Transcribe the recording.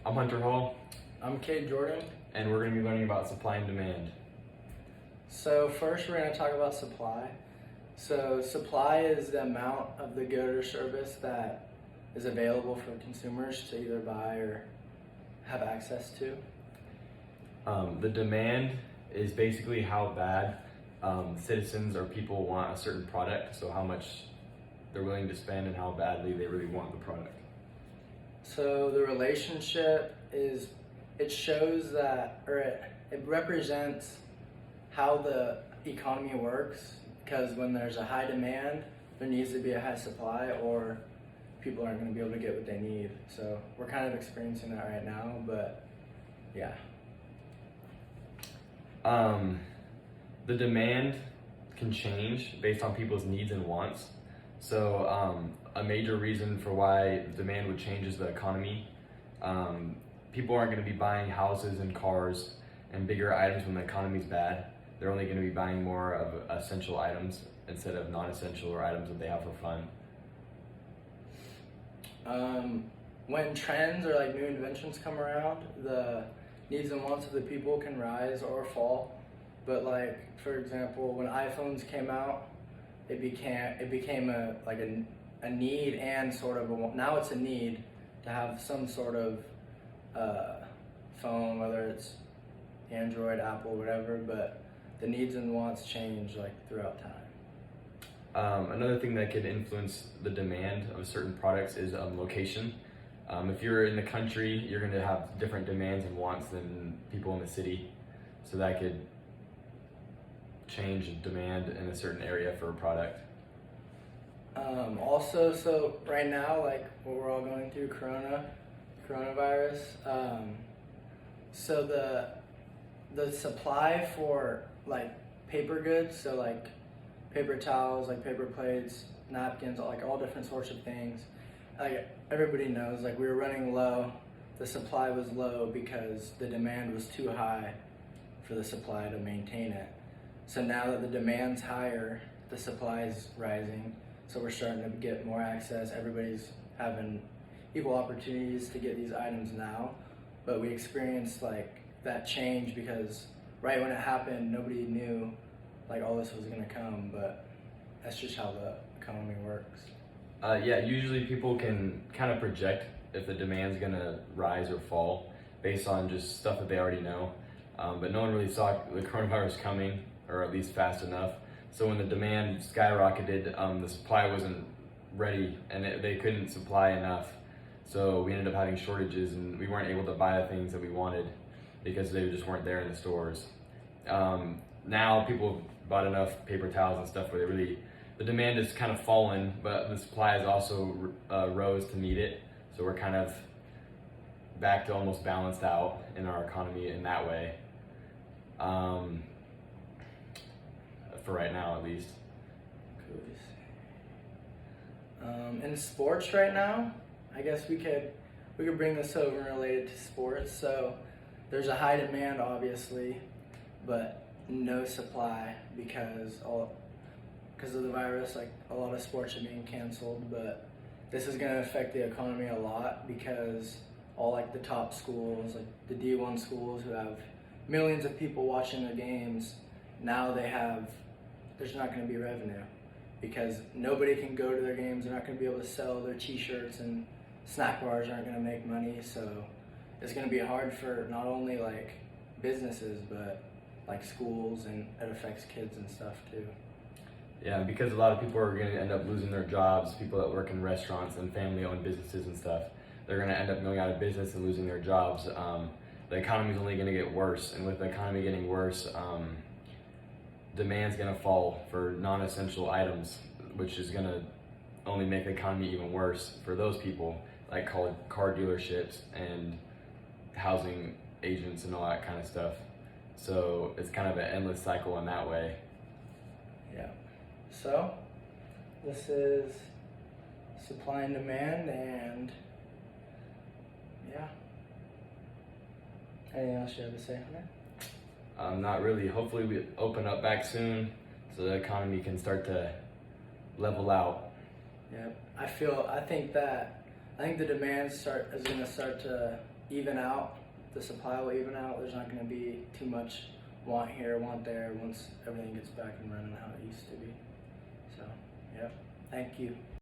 I'm Hunter Hall, I'm Kate Jordan. and we're going to be learning about supply and demand. So first we're going to talk about supply. So supply is the amount of the good or service that is available for consumers to either buy or have access to. The demand is basically how bad citizens or people want a certain product, so how much they're willing to spend and how badly they really want the product. So the relationship is, it shows that, or it represents how the economy works, because when there's a high demand, there needs to be a high supply or people aren't going to be able to get what they need. So we're kind of experiencing that right now, but yeah. The demand can change based on people's needs and wants. So a major reason for why demand would change is the economy. People aren't going to be buying houses and cars and bigger items when the economy's bad. They're only going to be buying more of essential items instead of non-essential or items that they have for fun. When trends or like new inventions come around, the needs and wants of the people can rise or fall. But like, for example, when iPhones came out, it became a need and sort of now it's a need to have some sort of phone, whether it's Android, Apple, whatever. But the needs and wants change like throughout time. Another thing that could influence the demand of certain products is location. If you're in the country, you're going to have different demands and wants than people in the city, so that could change demand in a certain area for a product. Also, so right now, like what we're all going through, coronavirus. So the supply for like paper goods, so like paper towels, like paper plates, napkins, like all different sorts of things. Like everybody knows, like we were running low. The supply was low because the demand was too high for the supply to maintain it. So now that the demand's higher, the supply is rising. So we're starting to get more access. Everybody's having equal opportunities to get these items now. But we experienced like that change because right when it happened, nobody knew like all this was gonna come, but that's just how the economy works. Usually people can kind of project if the demand's gonna rise or fall based on just stuff that they already know. But no one really saw the coronavirus coming, or at least fast enough. So when the demand skyrocketed, the supply wasn't ready and they couldn't supply enough. So we ended up having shortages and we weren't able to buy the things that we wanted because they just weren't there in the stores. Now people have bought enough paper towels and stuff where the demand has kind of fallen, but the supply has also rose to meet it. So we're kind of back to almost balanced out in our economy in that way. For right now, at least. In sports right now, I guess we could bring this over and relate it to sports. So there's a high demand, obviously, but no supply because of the virus. Like a lot of sports are being canceled, but this is going to affect the economy a lot because all like the top schools, like the D1 schools who have millions of people watching their games, now there's not going to be revenue because nobody can go to their games. They're not going to be able to sell their t-shirts, and snack bars aren't going to make money. So it's going to be hard for not only like businesses, but like schools, and it affects kids and stuff too. Yeah, because a lot of people are going to end up losing their jobs, people that work in restaurants and family-owned businesses and stuff. They're going to end up going out of business and losing their jobs. The economy's only going to get worse, and with the economy getting worse, demand's going to fall for non-essential items, which is going to only make the economy even worse for those people, like car dealerships and housing agents and all that kind of stuff. So it's kind of an endless cycle in that way. Yeah. So this is supply and demand, and yeah. Anything else you have to say on that? Not really. Hopefully we open up back soon so the economy can start to level out. Yeah, I think the demand is going to start to even out. The supply will even out. There's not going to be too much want here, want there once everything gets back and running how it used to be. So, yep. Thank you.